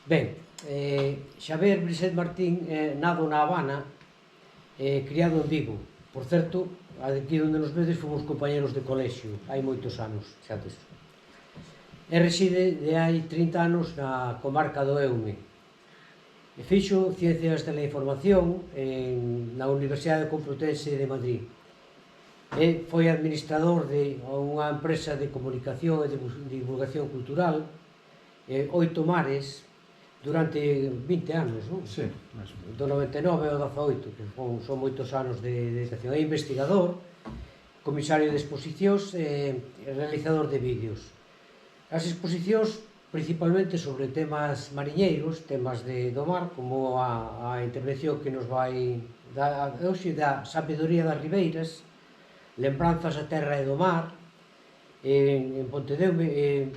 Ben, Xavier Brisset Martín nado na Habana, criado en Vigo. Por certo, aquí onde nos vedes fomos compañeros de colexio, hai moitos anos, xa disso. E reside de hai 30 anos na comarca do Eume. E fixo Ciencias de la Información na Universidade Complutense de Madrid. E foi administrador de unha empresa de comunicación e de divulgación cultural, 8 mares, durante 20 anos, non? Sí, máis ou menos. Do 99 ao 18, que son moitos anos de dedicación. É investigador, comisario de exposicións e realizador de vídeos. As exposicións principalmente sobre temas mariñeiros, temas do mar, como a intervención que nos vai dar hoxe da sabedoría das ribeiras, lembranzas da terra e do mar, en Pontedeume,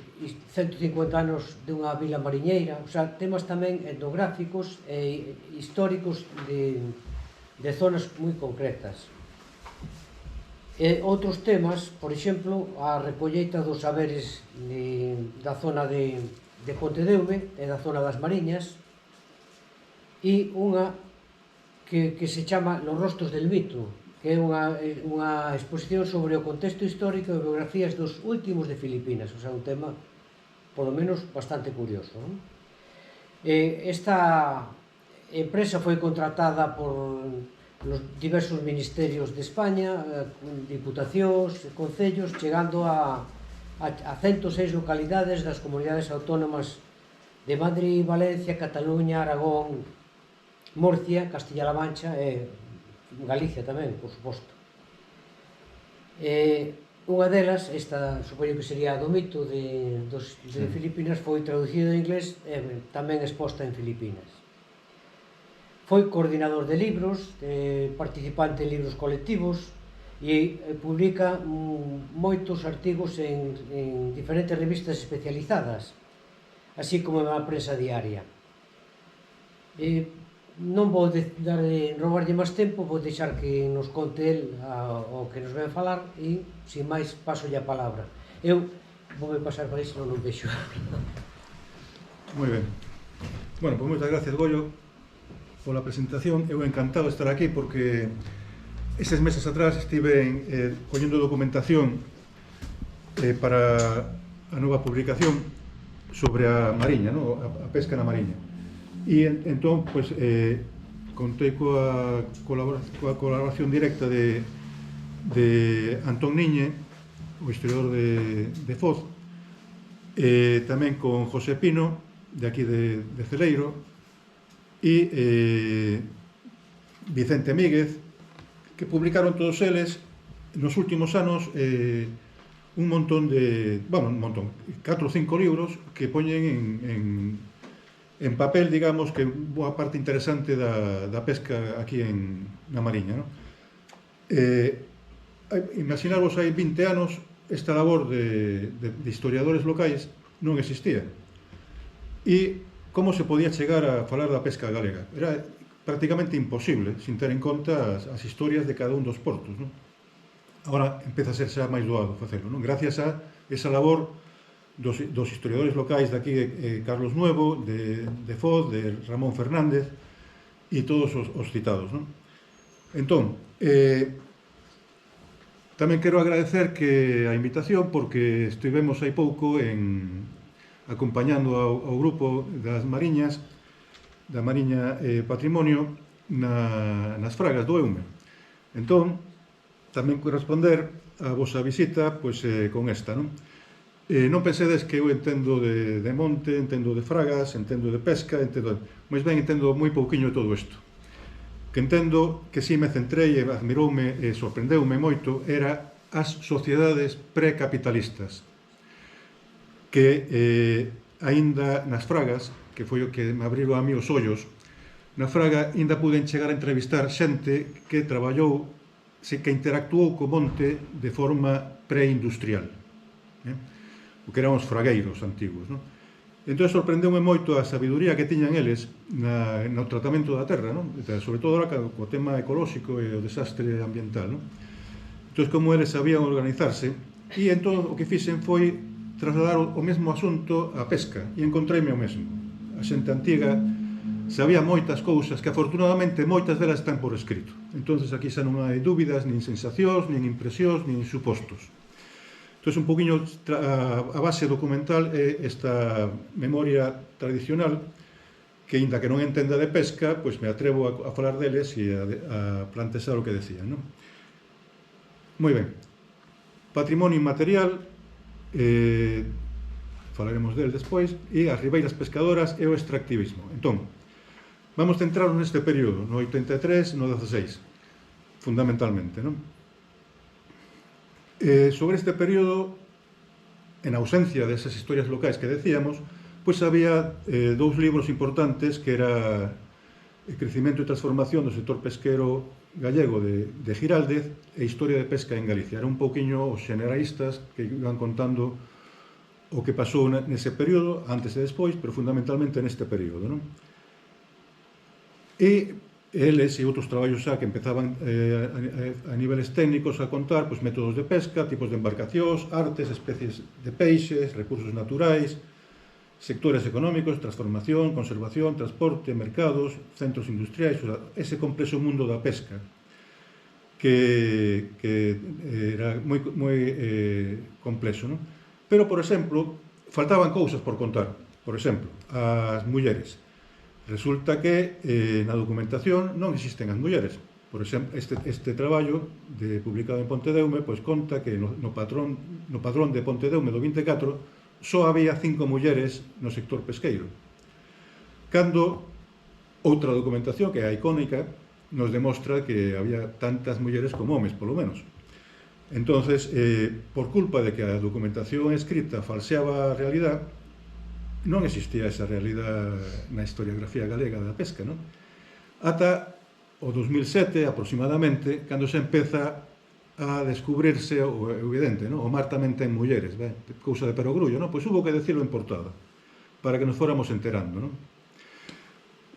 150 anos dunha vila mariñeira, o sea, temas tamén etnográficos e históricos de zonas moi concretas. E outros temas, por exemplo, a recolleita dos saberes da zona de Pontedeume e da zona das Mariñas, e unha que se chama Los rostros del mito, que é unha exposición sobre o contexto histórico e biografías dos últimos de Filipinas, o sea, un tema, polo menos, bastante curioso, non? Esta empresa foi contratada por los diversos ministerios de España, diputacións, concellos, chegando a 106 localidades das comunidades autónomas de Madrid, Valencia, Cataluña, Aragón, Murcia, Castilla-La Mancha e Galicia tamén, por suposto. Unha delas, esta supoño que sería a do mito de Filipinas, foi traducida en inglés e tamén exposta en Filipinas. Foi coordinador de libros, participante en libros colectivos e publica moitos artigos en diferentes revistas especializadas, así como na prensa diaria. Non vou roubarlle máis tempo, vou deixar que nos conte el o que nos ven falar e, sin máis, pasolle a palabra. Eu voume pasar para aí, senón non vexo. Moi ben. Bueno, pois moitas gracias, Goyo, pola presentación. Eu encantado de estar aquí porque estes meses atrás estive collendo documentación para a nova publicación sobre a Mariña, a pesca na Mariña. E entón, pois, contei coa colaboración directa de Antón Niñe, o historiador de Foz, e tamén con José Pino, de aquí de Celeiro, e Vicente Míguez, que publicaron todos eles nos últimos anos un montón 4 ou 5 libros que poñen en papel, digamos, que boa parte interesante da pesca aquí na Mariña, non? Imaginaros, hai 20 anos, esta labor de historiadores locais non existía. E como se podía chegar a falar da pesca galega? Era prácticamente imposible, sin ter en conta as historias de cada un dos portos, non? Agora empeza a ser xa máis doado facelo, non? Gracias a esa labor dos historiadores locais daqui, Carlos Nuevo, de Foz, de Ramón Fernández e todos os citados, non? Entón, tamén quero agradecer que a invitación, porque estivemos hai pouco acompañando ao grupo das Mariñas, da Mariña Patrimonio, nas Fragas do Eume. Entón, tamén quero responder a vosa visita con esta, non? Non pensedes que eu entendo de monte, entendo de fragas, entendo de pesca, máis ben entendo moi pouquiño de todo isto. Que entendo que si me centrei e admiroume e sorprendeume moito era as sociedades precapitalistas, que aínda nas fragas, que foi o que me abriron a mí os ollos, na fraga aínda puden chegar a entrevistar xente que traballou, que interactuou co monte de forma preindustrial, o que eran os fragueiros antigos, non? Entón, sorprendeume moito a sabiduría que tiñan eles no tratamento da terra, non? Sobre todo co tema ecolóxico e o desastre ambiental, non? Entón, como eles sabían organizarse, e entón o que fixen foi trasladar o mesmo asunto á pesca, e encontreime o mesmo. a xente antiga sabía moitas cousas que afortunadamente moitas delas están por escrito. Entonces aquí xa non hai dúbidas, nin sensacións, nin impresións, nin supostos. Entón, un poquinho a base documental é esta memoria tradicional que, inda que non entenda de pesca, pois me atrevo a falar deles e a plantexar o que decía, non? Moi ben. Patrimonio inmaterial, falaremos del despois, e as ribeiras pescadoras e o extractivismo. Entón, vamos centrarnos neste período, no 83, no 16, fundamentalmente, non? Sobre este período, en ausencia desas historias locais que decíamos, pois había dous libros importantes que era El crecimento e transformación do sector pesquero gallego de Giraldez e Historia de pesca en Galicia. Era un pouquiño os generalistas que iban contando o que pasou nese período, antes e despois, pero fundamentalmente neste período, non? E eles e outros traballos xa que empezaban a niveles técnicos a contar pois, métodos de pesca, tipos de embarcacións, artes, especies de peixes, recursos naturais, sectores económicos, transformación, conservación, transporte, mercados, centros industriais, o sea, ese complexo mundo da pesca que era moi complexo, non? Pero, por exemplo, faltaban cousas por contar. Por exemplo, as mulleres. Resulta que na documentación non existen as mulleres. Por exemplo, este traballo publicado en Pontedeume pois conta que no padrón de Pontedeume do 24 só había 5 mulleres no sector pesqueiro. Cando outra documentación, que é a icónica, nos demostra que había tantas mulleres como homes, polo menos. Entonces, por culpa de que a documentación escrita falseaba a realidade, non existía esa realidade na historiografía galega da pesca, non? Ata o 2007, aproximadamente, cando se empeza a descubrirse o evidente, non? O mar tamén ten mulleres, cousa de perogrullo, non? Pois hubo que decirlo en portada, para que nos fóramos enterando, non?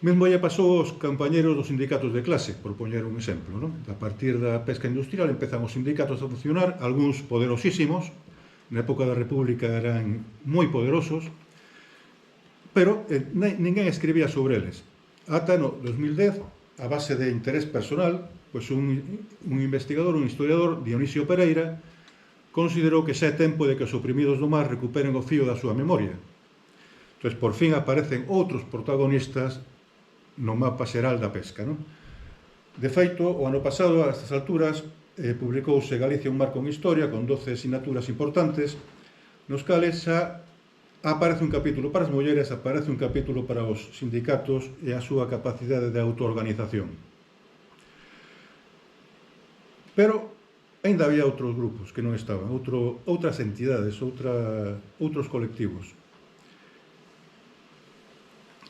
Mesmo lle pasou aos compañeros dos sindicatos de clase, por poñer un exemplo, non? A partir da pesca industrial empezan os sindicatos a funcionar, algúns poderosísimos, na época da República eran moi poderosos, pero ninguén escribía sobre eles. Ata no 2010, a base de interés personal, pois un investigador, un historiador, Dionisio Pereira, considerou que xa é tempo de que os oprimidos do mar recuperen o fío da súa memoria. Entón, por fin aparecen outros protagonistas no mapa xeral da pesca, non? De feito, o ano pasado, a estas alturas, publicouse Galicia un mar con historia, con 12 asignaturas importantes, nos cales xa aparece un capítulo para as mulleres, aparece un capítulo para os sindicatos e a súa capacidade de autoorganización. Pero ainda había outros grupos que non estaban, outras entidades, outros colectivos.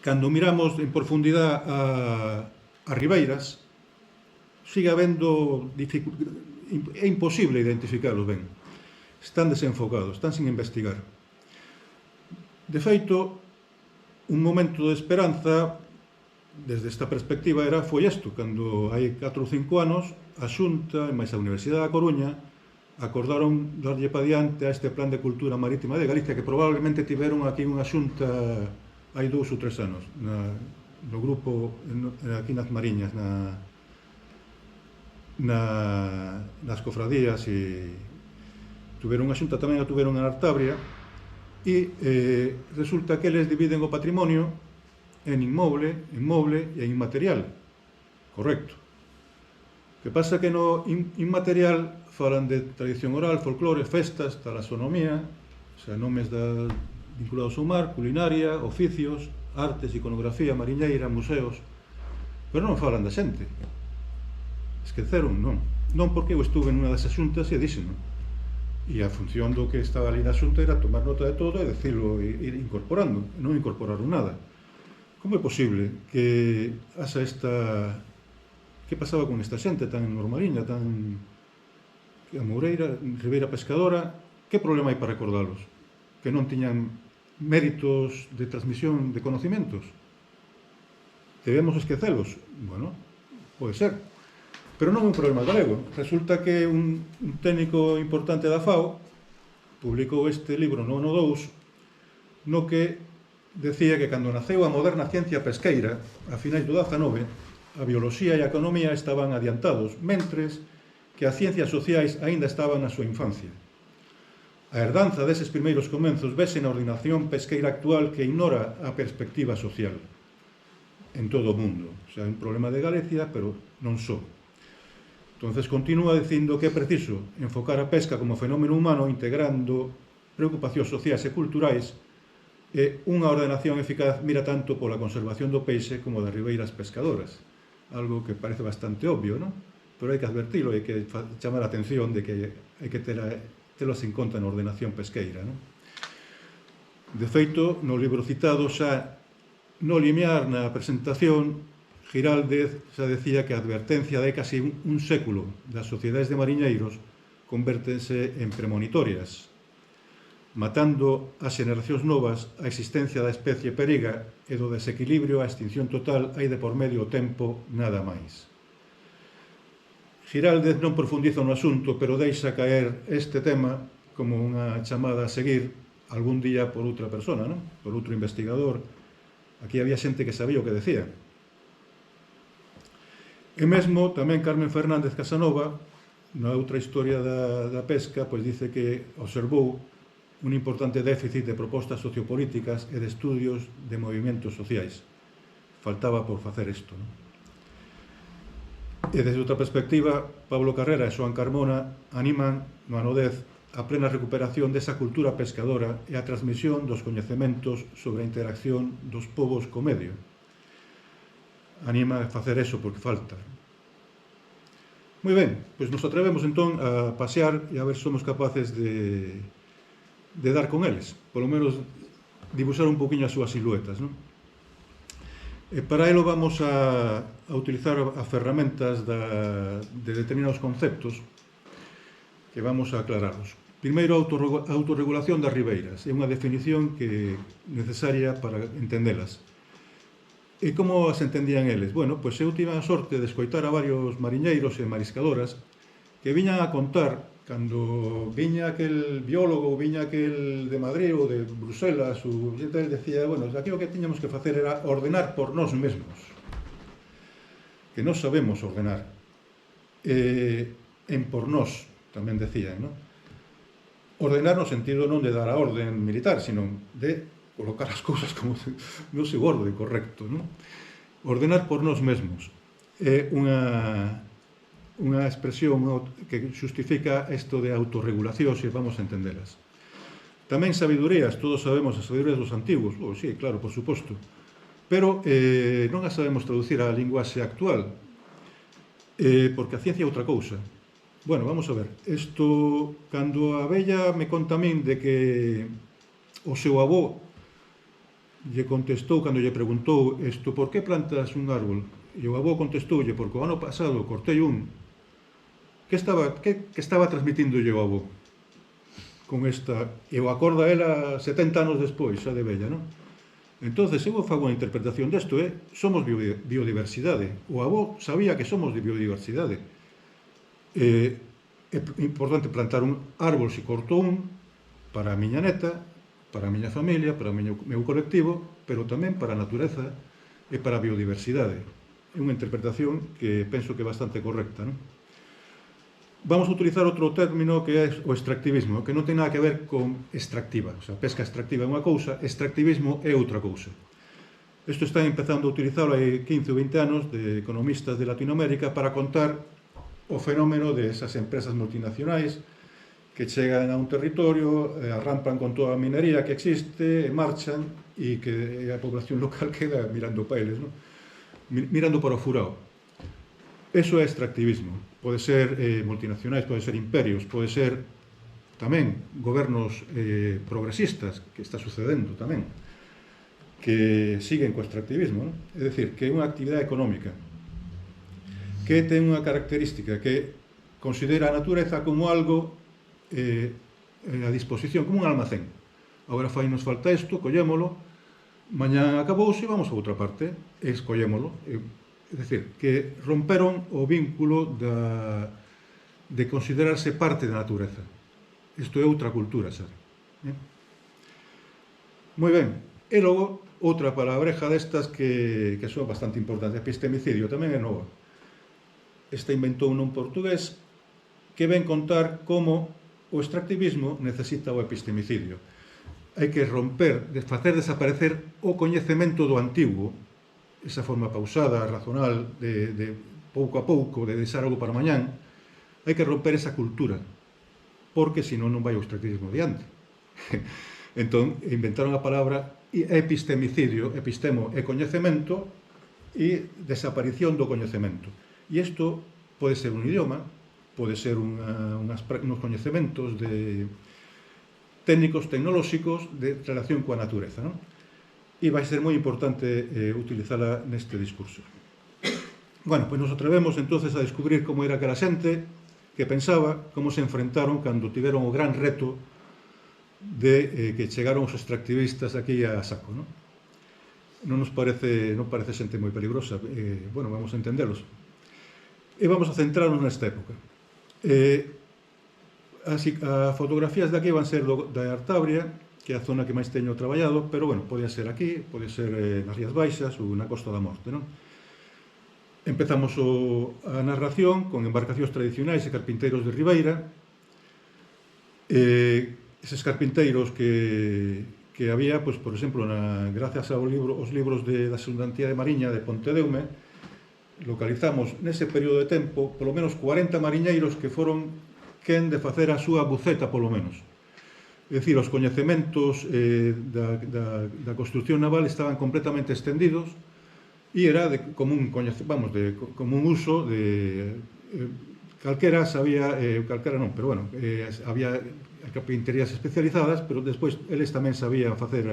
Cando miramos en profundidade a ribeiras, sigue habendo é imposible identificarlos ben. Están desenfocados, están sin investigar. De feito, un momento de esperanza desde esta perspectiva foi isto, cando hai 4 ou 5 anos a Xunta e máis a Universidade da Coruña acordaron darlle pa diante a este Plan de Cultura Marítima de Galicia, que probablemente tiveron aquí unha xunta hai 2 ou 3 anos no grupo aquí nas Mariñas, nas cofradías, e tuveron unha xunta, tamén a tuveron en Artabria, e resulta que eles dividen o patrimonio en inmoble e en inmaterial. Correcto. O que pasa que no inmaterial falan de tradición oral, folclore, festas, talassonomía, o sea, nomes vinculados ao mar, culinaria, oficios, artes, iconografía, mariñeira, museos, pero non falan da xente. Esqueceron, non. Non porque eu estuve nunha desas xuntas e dixen, non? E a función do que estaba ali na xunta era tomar nota de todo e decirlo, e ir incorporando. Non incorporaron nada. Como é posible que haxa esta... Que pasaba con esta xente tan normaliña, tan... a Moureira, Ribeira Pescadora? Que problema hai para recordalos? Que non tiñan méritos de transmisión de conocimientos? Debemos esquecelos? Bueno, pode ser. Pero non é un problema galego. Resulta que un técnico importante da FAO publicou este libro no ano 2, no que decía que cando naceu a moderna ciencia pesqueira, a finais do 19, a bioloxía e a economía estaban adiantados, mentres que as ciencias sociais aínda estaban na súa infancia. A herdanza deses primeiros comenzos vese na ordenación pesqueira actual que ignora a perspectiva social en todo o mundo. O sea, é un problema de Galicia, pero non só. Entonces, continúa dicindo que é preciso enfocar a pesca como fenómeno humano integrando preocupacións sociais e culturais e unha ordenación eficaz mira tanto pola conservación do peixe como das ribeiras pescadoras. Algo que parece bastante obvio, non? Pero hai que advertilo, hai que chamar a atención de que hai que telos en conta na ordenación pesqueira, non? De feito, no libro citado xa no limiar na presentación, Giraldez xa decía que a advertencia de casi un século das sociedades de mariñeiros convértense en premonitorias, matando as xeracións novas a existencia da especie periga e do desequilibrio a extinción total hai de por medio o tempo nada máis. Giraldez non profundiza no asunto, pero deixa caer este tema como unha chamada a seguir algún día por outra persona, non? Por outro investigador. Aquí había xente que sabía o que decía. E mesmo tamén Carmen Fernández Casanova, na outra historia da pesca, pois dice que observou un importante déficit de propostas sociopolíticas e de estudios de movimentos sociais. Faltaba por facer isto, non? E desde outra perspectiva, Pablo Carrera e Xoán Carmona animan no ano 10 a plena recuperación desa cultura pescadora e a transmisión dos coñecementos sobre a interacción dos povos co medio. Anima a facer eso porque falta. Moi ben, pois nos atrevemos entón a pasear e a ver se somos capaces de dar con eles, polo menos dibuixar un poquinho as súas siluetas, non? E para elo vamos a utilizar as ferramentas de determinados conceptos que vamos a aclararlos. Primeiro, a autorregulación das ribeiras. É unha definición que é necesaria para entendelas. E como as entendían eles? Bueno, pois eu tive a sorte de escoitar a varios mariñeiros e mariscadoras que viñan a contar cando viña aquel biólogo, viña aquel de Madrid ou de Bruselas, o xente decía, bueno, aquí o que tiñamos que facer era ordenar por nós mesmos. Que nós sabemos ordenar. En por nós, tamén decían, non? Ordenar no sentido non de dar a orden militar, sino de colocar as cousas como no seu orden correcto, non? Ordenar por nós mesmos. É unha expresión que xustifica isto de autorregulación, se vamos a entendelas. Tamén sabidurías, todos sabemos as sabidurías dos antigos, sí, claro, por suposto, pero non as sabemos traducir á linguaxe actual, porque a ciencia é outra cousa. Bueno, vamos a ver, isto, cando a vella me conta a min de que o seu avó lle contestou, cando lle preguntou isto, por que plantas un árbol? E o avó contestoulle, porque o ano pasado cortei un. Que estaba transmitindolle o avó con esta, e o acorda ela 70 anos despois, xa de vella, non? Entonces, eu fago unha interpretación desto, somos biodiversidade. O avó sabía que somos de biodiversidade. É importante plantar un árbol se corto un para a miña neta, para a miña familia, para o meu colectivo, pero tamén para a natureza e para a biodiversidade. É unha interpretación que penso que é bastante correcta, non? Vamos a utilizar outro término que é o extractivismo, que non ten nada que ver con extractiva. O sea, pesca extractiva é unha cousa, extractivismo é outra cousa. Isto está empezando a utilizarlo hai 15 ou 20 anos de economistas de Latinoamérica para contar o fenómeno de esas empresas multinacionais que chegan a un territorio, arrampan con toda a minería que existe, marchan e que a población local queda mirando para eles, non? Mirando para o furao. Eso é extractivismo. Pode ser multinacionais, pode ser imperios, pode ser tamén gobernos progresistas, que está sucedendo tamén, que siguen co extractivismo, non? É dicir, que é unha actividade económica que ten unha característica que considera a natureza como algo a disposición, como un almacén. Agora nos falta isto, collémolo, mañá acabouse e vamos a outra parte, e escollémolo. É dicir, que romperon o vínculo de considerarse parte da natureza. Isto é outra cultura, sabe? Moi ben, E logo, outra palabreja destas que son bastante importantes, epistemicidio, tamén é nova. Esta inventou un portugués que ven contar como o extractivismo necesita o epistemicidio. Hai que romper, facer desaparecer o coñecemento do antigo, esa forma pausada, razonal, de pouco a pouco, de deixar algo para mañán. Hai que romper esa cultura, porque senón non vai o extractivismo diante. Entón, inventaron a palabra epistemicidio, epistemo é coñecemento e desaparición do coñecemento. E isto pode ser un idioma, pode ser uns coñecementos de técnicos tecnolóxicos de relación coa natureza, non? E vai ser moi importante utilizala neste discurso. Bueno, pois nos atrevemos entonces a descubrir como era aquela xente que pensaba, como se enfrentaron cando tiveron o gran reto de que chegaron os extractivistas aquí a saco, non? Non parece xente moi peligrosa, bueno, vamos a entendelos. E vamos a centrarnos nesta época. As fotografías de aquí van ser da Artabria, que é a zona que máis teño traballado, pero, bueno, podía ser aquí, pode ser nas Rías Baixas ou na Costa da Morte, non? Empezamos a narración con embarcacións tradicionais e carpinteiros de Ribeira. Eses carpinteiros que había, pois, por exemplo, gracias aos libros da Segunda Entidade Mariña de Pontedeume, localizamos nese período de tempo polo menos 40 mariñeiros que foron quen de facer a súa buceta, polo menos. É dicir, os coñecementos da construcción naval estaban completamente extendidos e era de común uso de calquera sabía, calquera non, pero bueno, había carpinterías especializadas, pero despois eles tamén sabían facer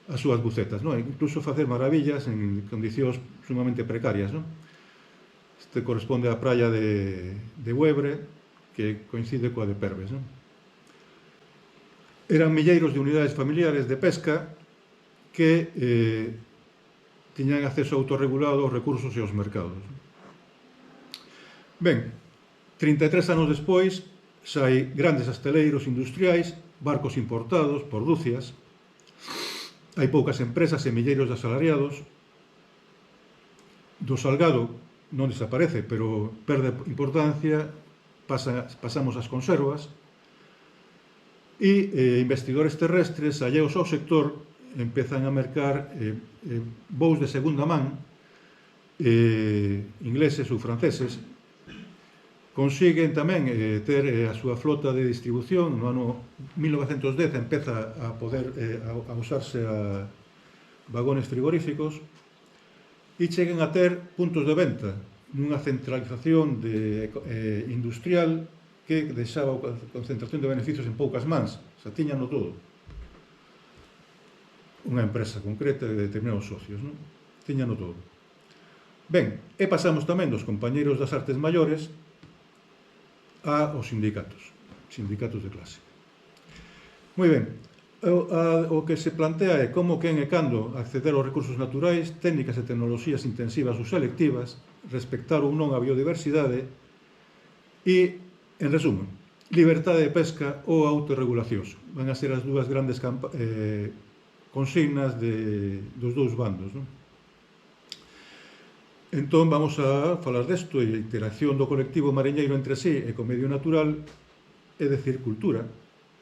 as súas bucetas, non? Incluso facer maravillas en condicións sumamente precarias, non? Este corresponde á praia de Huebre, que coincide coa de Perves, non? Eran milleiros de unidades familiares de pesca que tiñan acceso autorregulado aos recursos e aos mercados. Ben, 33 anos despois, xa hai grandes asteleiros industriais, barcos importados por dúcias, hai poucas empresas e milleiros de asalariados, do salgado non desaparece, pero perde importancia, pasamos ás conservas, e investidores terrestres alleos ao sector empezan a mercar voos de segunda man, ingleses ou franceses, consiguen tamén ter a súa flota de distribución. No ano 1910 empeza a poder a usarse a vagones frigoríficos e cheguen a ter puntos de venta nunha centralización industrial que deixaba a concentración de beneficios en poucas mans, xa tiñano todo. Unha empresa concreta de determinados socios, non? Tiñano todo. Ben, e pasamos tamén dos compañeiros das artes maiores aos sindicatos de clase. Moi ben, o que se plantea é como, quen e cando acceder aos recursos naturais, técnicas e tecnoloxías intensivas ou selectivas, respectar ou non a biodiversidade e, en resumo, libertade de pesca ou autorregulacións. Van a ser as dúas grandes consignas dos dous bandos, non? Entón, vamos a falar desto, e a interacción do colectivo mariñeiro entre sí e co medio natural, é dicir, cultura,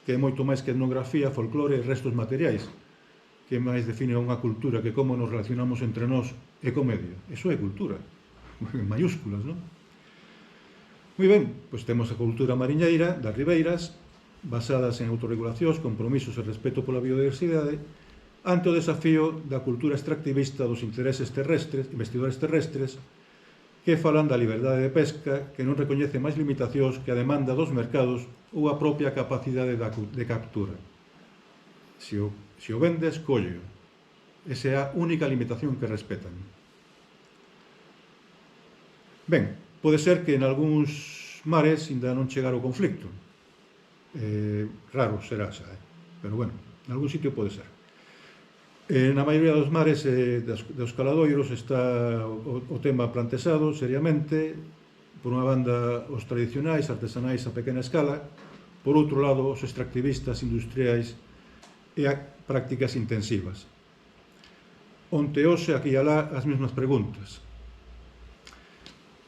que é moito máis que etnografía, folclore e restos materiais, que máis define unha cultura que como nos relacionamos entre nós e co medio. Iso é cultura, en mayúsculas, non? Moi ben, pois temos a cultura mariñeira das ribeiras, basadas en autorregulacións, compromisos e respeto pola biodiversidade, ante o desafío da cultura extractivista dos intereses terrestres, investidores terrestres, que falan da liberdade de pesca, que non recoñece máis limitacións que a demanda dos mercados ou a propia capacidade de captura. Se o vendes, colleo. Esa é a única limitación que respetan. Ben, pode ser que en algúns mares ainda non chegara o conflicto. Raro será xa, pero bueno, en algún sitio pode ser. Na maioría dos mares dos caladoiros está o tema plantexado seriamente, por unha banda os tradicionais, artesanais a pequena escala, por outro lado os extractivistas industriais e prácticas intensivas. Onte hoxe, aquí e alá, as mesmas preguntas.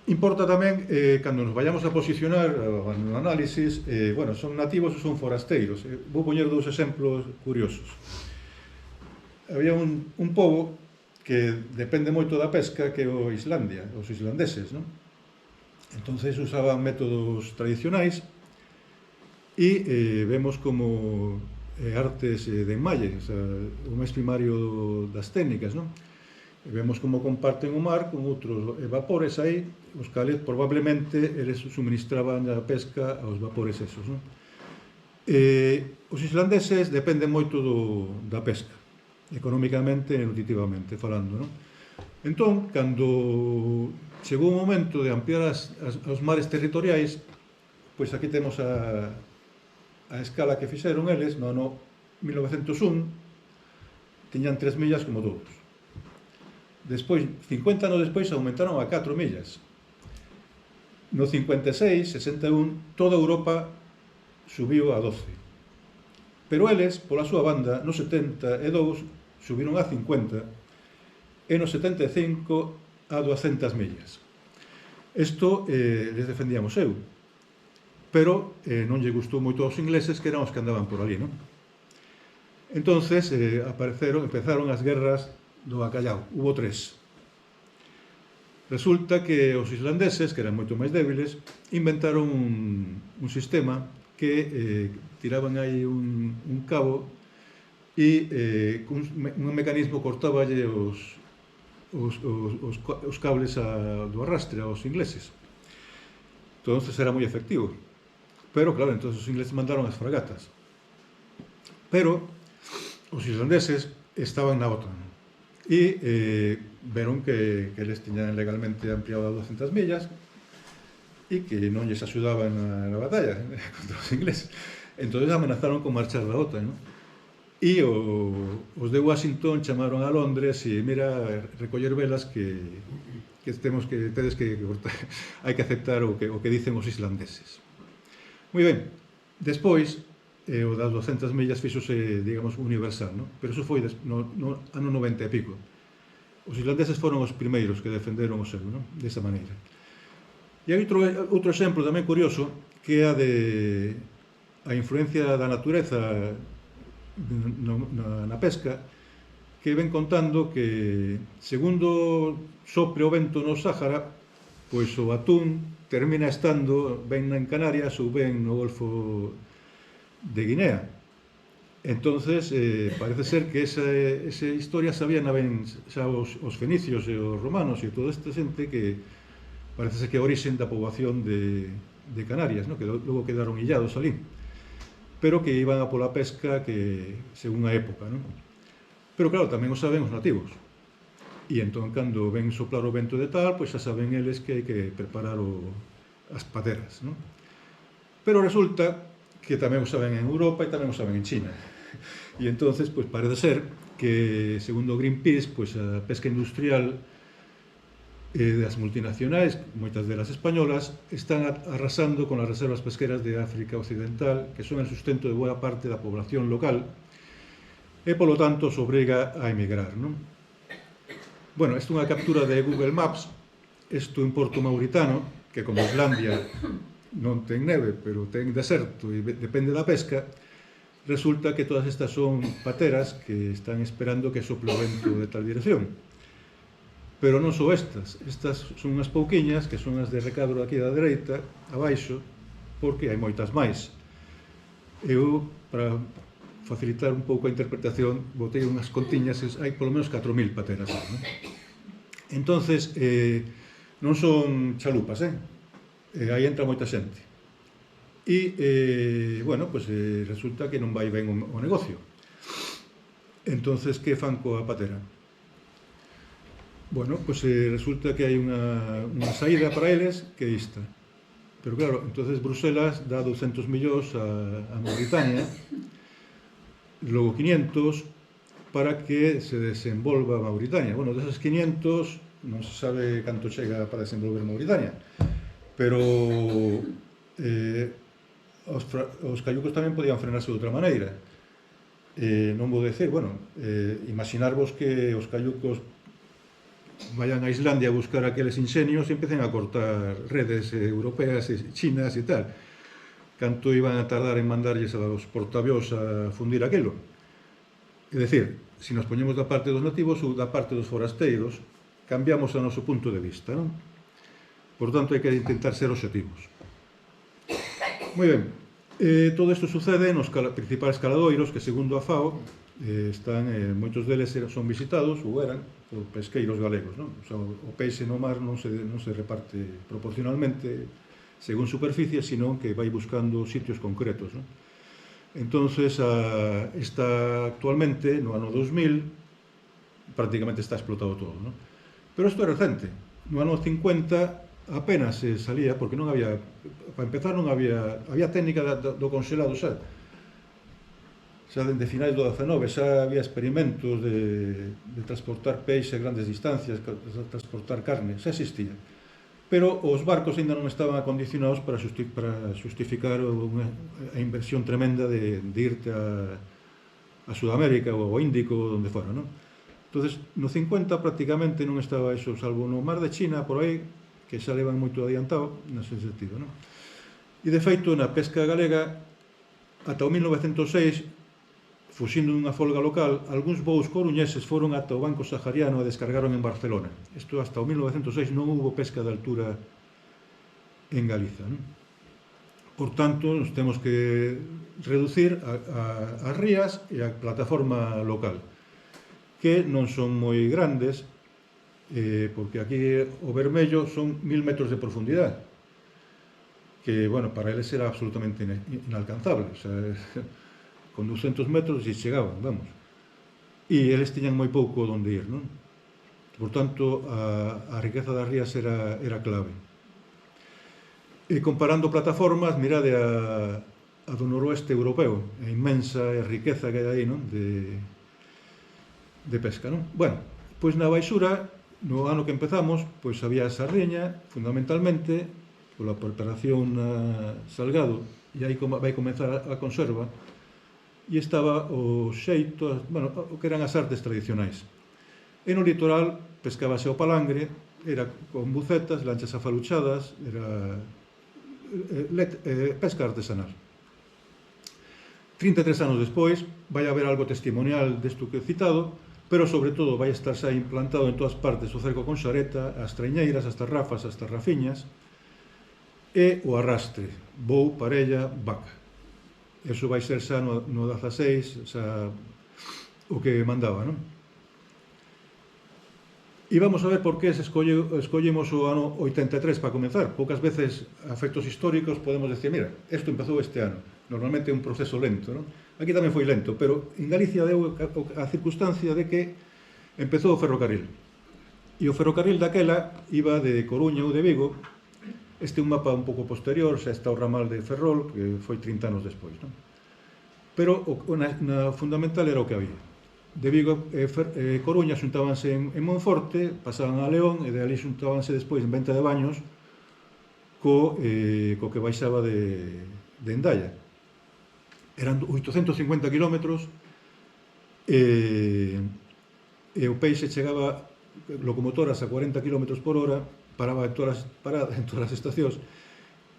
Importa tamén, cando nos vayamos a posicionar no análisis, bueno, son nativos ou son forasteiros. Vou poñer dous exemplos curiosos. Había un pobo que depende moito da pesca, que é o Islandia, os islandeses, non? Entonces usaban métodos tradicionais e vemos como artes de enmalle, o sea, o máis primario das técnicas, non? E vemos como comparten o mar con outros vapores aí, os cales probablemente eles suministraban a pesca aos vapores esos, non? Os islandeses dependen moito da pesca, económicamente e nutritivamente falando, non? Entón, cando chegou o momento de ampliar os mares territoriais, pois aquí temos a escala que fixeron eles no ano 1901, tiñan 3 millas como todos. Despois, 50 anos despois, aumentaron a 4 millas. No 56, 61, toda Europa subiu a 12. Pero eles, pola súa banda, no 72, subiron a 50, e no 75 a 200 millas. Isto les defendíamos eu, pero non lle gustou moito aos ingleses, que eran os que andaban por ali, non? Entonces empezaron as guerras do bacallau. Hubo 3. Resulta que os islandeses, que eran moito máis débiles, inventaron un sistema que tiraban aí un cabo e un mecanismo cortaballe os cables do arrastre aos ingleses. Entonces era moi efectivo. Pero, claro, entonces os ingleses mandaron as fragatas. Pero os islandeses estaban na OTAN e veron que eles tiñan legalmente ampliado a 200 millas e que non lles axudaban na batalla contra os ingleses. Entonces amenazaron con marchar da OTAN, non? E os de Washington chamaron a Londres e mira, recoller velas que tedes que cortar, hai que aceptar o que dicen os islandeses. Moi ben, despois o das 200 millas fixose, digamos, universal, non? Pero iso foi no ano 90 e pico. Os islandeses foron os primeiros que defenderon o seu, non? Desa maneira. E hai outro exemplo tamén curioso, que é a influencia da natureza na pesca, que ven contando que segundo sopre o vento no Sáhara, pois o atún termina estando ben en Canarias ou ben no Golfo de Guinea. Entonces, parece ser que esa historia sabían ben xa os fenicios e os romanos e toda esta xente, que parece ser que é a orixen da poboación de Canarias, ¿no? Que logo quedaron illados ali, pero que iban a pola pesca que según a época, non? Pero claro, tamén o saben os nativos. E entón, cando ven soplar o vento de tal, pois xa saben eles que hai que preparar as pateras, non? Pero resulta que tamén o saben en Europa e tamén o saben en China. E entonces, pois parece ser que, segundo Greenpeace, pois a pesca industrial das multinacionais, moitas delas españolas, están arrasando con as reservas pesqueras de África Occidental, que son el sustento de boa parte da población local, e, polo tanto, os obriga a emigrar, non? Bueno, isto é unha captura de Google Maps. Isto en Porto Mauritano, que como Islandia non ten neve, pero ten deserto e depende da pesca, resulta que todas estas son pateras que están esperando que sople o vento de tal dirección. Pero non son estas son unhas pouquiñas, que son as de recadro aquí da dereita, abaixo, porque hai moitas máis. Eu, para facilitar un pouco a interpretación, botei unhas contiñas, hai polo menos 4.000 pateras, non? Entonces, non son chalupas, aí entra moita xente. E, bueno, pues resulta que non vai ben o negocio. Entonces, que fan coa patera? Bueno, pues resulta que hai unha saída para eles que é esta. Pero claro, entonces Bruselas dá 200 millóns a Mauritania, logo 500 para que se desenvolva Mauritania. Bueno, desas 500 non se sabe canto chega para desenvolver Mauritania, pero os cayucos tamén podían frenarse de outra maneira. non vou decir, bueno, imaginarvos que os cayucos vayan a Islandia a buscar aqueles inxenios e empecen a cortar redes europeas e chinas e tal. Canto iban a tardar en mandarlles aos portaavións a fundir aquilo? É dicir, se nos poñemos da parte dos nativos ou da parte dos forasteiros, cambiamos o noso punto de vista, non? Por tanto, hai que intentar ser obxectivos. Moi ben, todo isto sucede nos principales caladoiros que, segundo a FAO, moitos deles son visitados ou eran por pesqueiros galegos, non? O sea, o peixe no mar non se reparte proporcionalmente según superficie, sino que vai buscando sitios concretos, non? Entonces, actualmente, no ano 2000, prácticamente está explotado todo, non? Pero isto é recente. No ano 50 apenas se salía, porque non había, para empezar, non había técnica do congelado xa dende finais do 19, xa había experimentos de transportar peixe a grandes distancias, de transportar carne, xa existía. Pero os barcos ainda non estaban acondicionados para justificar a inversión tremenda de irte a Sudamérica ou ao Índico ou onde fora, non? Entonces, no 50 prácticamente non estaba eso, salvo no mar de China, por aí, que xa levan moito adiantado, nese sentido, non? E, de feito, na pesca galega, ata o 1906, fuxindo dunha folga local, algúns voos coruñeses foron ata o Banco Sahariano e descargaron en Barcelona. Isto hasta o 1906 non houve pesca de altura en Galiza, non? Por tanto, nos temos que reducir as rías e a plataforma local, que non son moi grandes, porque aquí o vermello son 1000 metros de profundidade, que, bueno, para eles era absolutamente inalcanzable, o sea, con 200 metros e chegaban, vamos. E eles tiñan moi pouco onde ir, non? Por tanto, a riqueza das rías era clave. E comparando plataformas, mirade a do noroeste europeo, a inmensa riqueza que hai aí, non? De pesca, non? Bueno, pois na baixura, no ano que empezamos, pois había sardiña, fundamentalmente, pola preparación salgado, e aí vai comenzar a conserva, e estaba o xeito, bueno, o que eran as artes tradicionais. E no litoral pescábase o palangre, era con bucetas, lanchas afaluchadas, era pesca artesanal. 33 anos despois vai haber algo testimonial desto que he citado, pero sobre todo vai estar xa implantado en todas partes o cerco con xareta, as traiñeiras, as tarrafas, as tarrafiñas e o arrastre, vou, parella, vaca. Eso vai ser xa no 16, xa o que mandaba, non? E vamos a ver por que escollemos o ano 83 para comenzar. Poucas veces, a efectos históricos, podemos decir, mira, isto empezou este ano. Normalmente é un proceso lento, non? Aquí tamén foi lento, pero en Galicia deu a circunstancia de que empezou o ferrocarril. E o ferrocarril daquela iba de Coruña ou de Vigo. Este é un mapa un pouco posterior, xa está o ramal de Ferrol, que foi 30 anos despois, non? Pero na fundamental era o que había. De Vigo e Coruña xuntábanse en Monforte, pasaban a León, e de ali xuntábanse despois en Venta de Baños co que baixaba de Endaya. Eran 850 kilómetros e o peixe chegaba locomotoras a 40 km por hora, paraba en todas as estacións,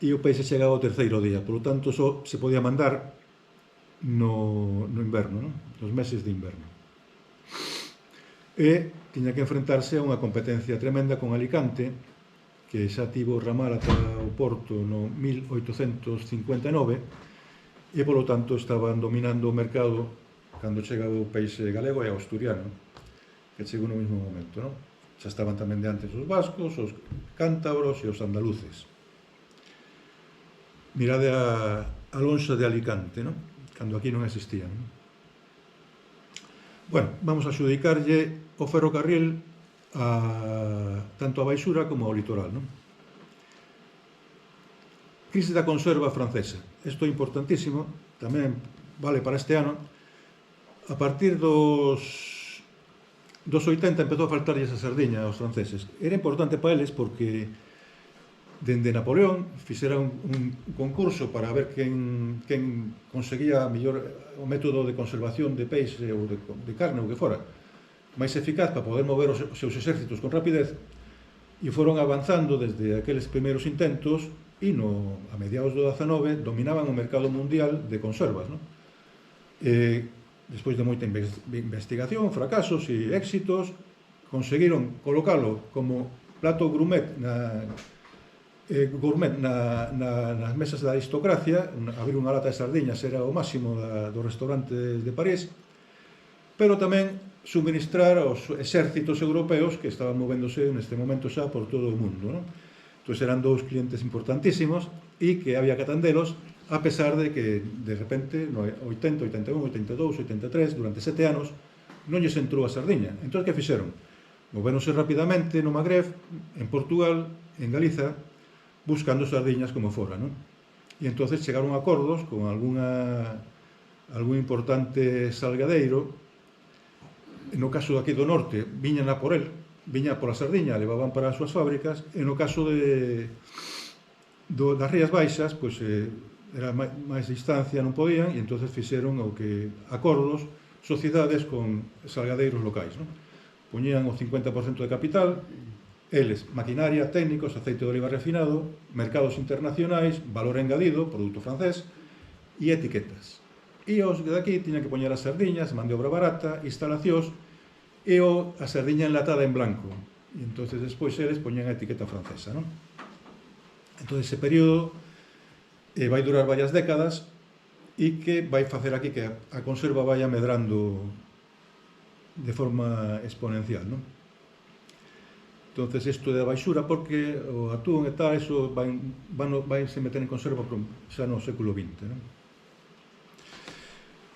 e o peixe chegaba ao terceiro día. Por lo tanto, só se podía mandar no inverno, non? Nos meses de inverno. E tiña que enfrentarse a unha competencia tremenda con Alicante, que xa tivo o ramal ata o Porto no 1859, e, polo tanto, estaban dominando o mercado cando chegaba o peixe galego e asturiano, que chegou no mesmo momento, non? Xa estaban tamén de antes os vascos, os cántabros e os andaluces. Mirade a lonxa de Alicante, non? Cando aquí non existían. Bueno, vamos a xudicarlle o ferrocarril tanto a baixura como ao litoral, non? Crise da conserva francesa. Isto é importantísimo, tamén vale para este ano. A partir dos 80 empezou a faltarlles a sardiña aos franceses. Era importante para eles porque dende Napoleón fixera un concurso para ver quen conseguía o método de conservación de peixe ou de carne ou que fora máis eficaz para poder mover os seus exércitos con rapidez, e foron avanzando desde aqueles primeiros intentos e a mediados do 19 dominaban o mercado mundial de conservas, non? Despois de moita investigación, fracasos e éxitos, conseguiron colocalo como plato gourmet nas mesas da aristocracia. Abrir unha lata de sardiñas era o máximo dos restaurantes de París, pero tamén suministrar aos exércitos europeos que estaban movéndose neste momento xa por todo o mundo, non? Entón eran dous clientes importantísimos e que había que atendelos, a pesar de que de repente no 80, 81, 82, 83, durante 7 anos non lles entrou a sardiña. Entón que fixeron? Movéronse rapidamente no Magreb, en Portugal, en Galiza, buscando sardiñas como fora, non? E entonces chegaron a acordos con algún importante salgadeiro. No caso aquí do norte, viñan a por el, viña pola sardiña, levaban para as súas fábricas, e no caso das Rías Baixas, pois era máis distancia, non podían, e entonces fixeron acordos, sociedades con salgadeiros locais, non? Poñían o 50% de capital, eles, maquinaria, técnicos, aceite de oliva refinado, mercados internacionais, valor engadido, produto francés, e etiquetas. E os de aquí tiñan que poñer as sardiñas, man de obra barata, instalacións, e a sardiña enlatada en blanco. E entonces despois eles poñían a etiqueta francesa, non? Entón ese período vai durar varias décadas e que vai facer aquí que a conserva vai medrando de forma exponencial, non? Entonces isto é a baixura porque o atún e tal, eso vai se meter en conserva xa no século XX, non?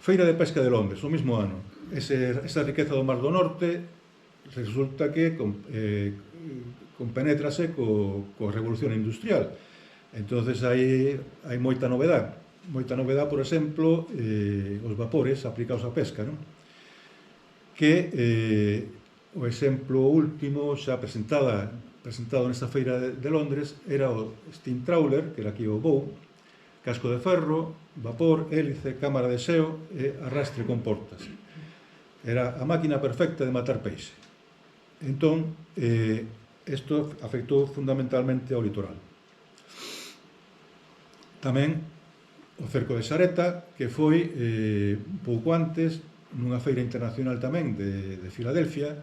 Feira de Pesca de Londres, o mesmo ano. Esa riqueza do Mar do Norte resulta que compenétrase coa revolución industrial. Entonces hai moita novedade. Moita novedade, por exemplo, os vapores aplicados á pesca, non? Que o exemplo último xa presentado nesta feira de Londres era o steam trawler, que era aquí o bow, casco de ferro, vapor, hélice, cámara de seo e arrastre con portas. Era a máquina perfecta de matar peixe. Entón, isto afectou fundamentalmente ao litoral. Tamén o cerco de Xareta, que foi un pouco antes, nunha feira internacional tamén de Filadelfia,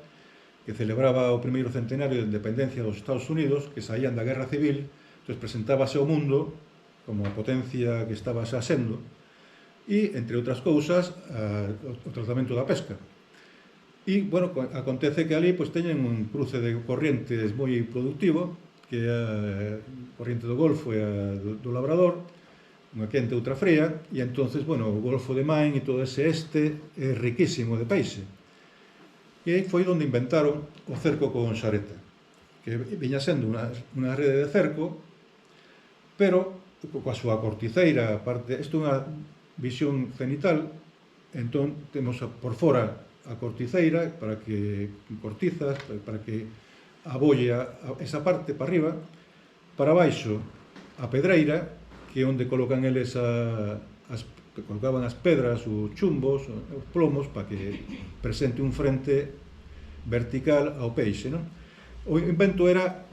que celebraba o primeiro centenario de independencia dos Estados Unidos, que saían da Guerra Civil, entón presentábase ao mundo como a potencia que estaba xa sendo, e, entre outras cousas, o tratamento da pesca. E, bueno, acontece que ali teñen un cruce de corrientes moi productivo, que é a corriente do Golfo e a do Labrador, unha quente e outra fría, e entonces, bueno, o Golfo de Maine e todo ese é riquísimo de peixe. E aí foi onde inventaron o cerco con xareta, que viña sendo unha rede de cerco, pero coa súa corticeira, isto é unha visión cenital, entón temos por fora a corticeira para que cortizas, para que abolle esa parte para arriba, para baixo a pedreira, que é onde colocan eles colocaban as pedras, os chumbos, os plomos, para que presente un frente vertical ao peixe, non? O invento era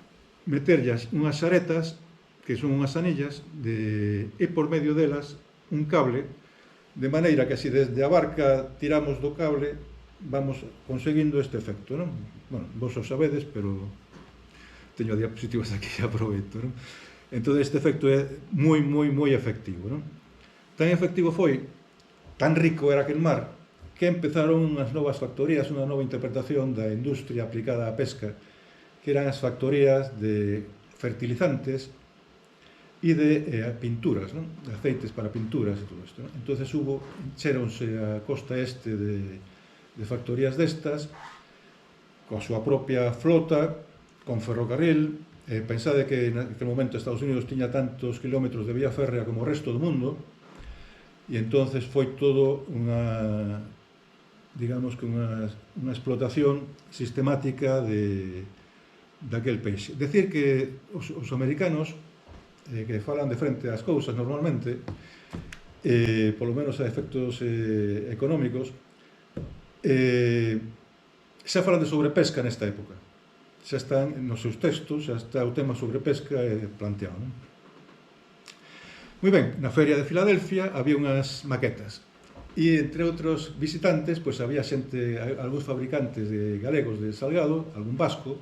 meterllas unhas xaretas, que son unhas anillas, e por medio delas un cable, de maneira que así desde a barca tiramos do cable, vamos conseguindo este efecto, non? Bueno, vos o sabedes, pero teño diapositivas aquí e aproveito, non? Entón, este efecto é moi efectivo, non? Tan efectivo foi, tan rico era aquel mar, que empezaron unhas novas factorías, unha nova interpretación da industria aplicada á pesca, que eran as factorías de fertilizantes e de pinturas, non? De aceites para pinturas e todo isto, non? Entón, xeronse a costa este de factorías destas, coa súa propia flota, con ferrocarril. Pensade que naquele momento Estados Unidos tiña tantos kilómetros de vía férrea como o resto do mundo, e entonces foi todo unha, digamos que unha explotación sistemática daquel peixe. Decir que os americanos, que falan de frente ás cousas normalmente, polo menos a efectos económicos, xa falan de sobrepesca nesta época. Xa están nos seus textos, xa está o tema sobre pesca planteado, non? Moi ben, na feria de Filadelfia había unhas maquetas e entre outros visitantes pois había xente, algúns fabricantes de galegos de salgado, algún vasco,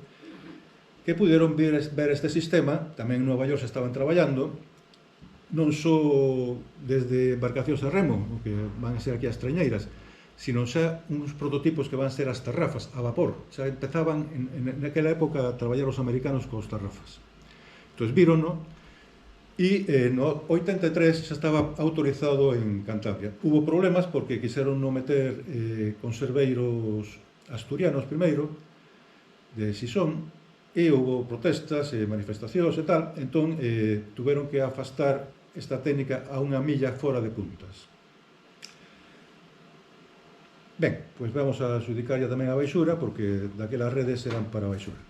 que puderon ver este sistema. Tamén en Nova York se estaban traballando, non só desde embarcacións a remo, o que van a ser aquí as traiñeiras, sino xa uns prototipos que van ser as tarrafas a vapor. Xa empezaban naquela época a traballar os americanos cos tarrafas. Entón, vírono. E no 83 xa estaba autorizado en Cantabria. Hubo problemas porque quixeron non meter conserveiros asturianos primeiro, de Sison, e houve protestas e manifestacións e tal, entón tuveron que afastar esta técnica a unha milla fora de Puntas. Ben, pois vamos a adjudicar tamén a baixura, porque daquelas redes eran para a baixura.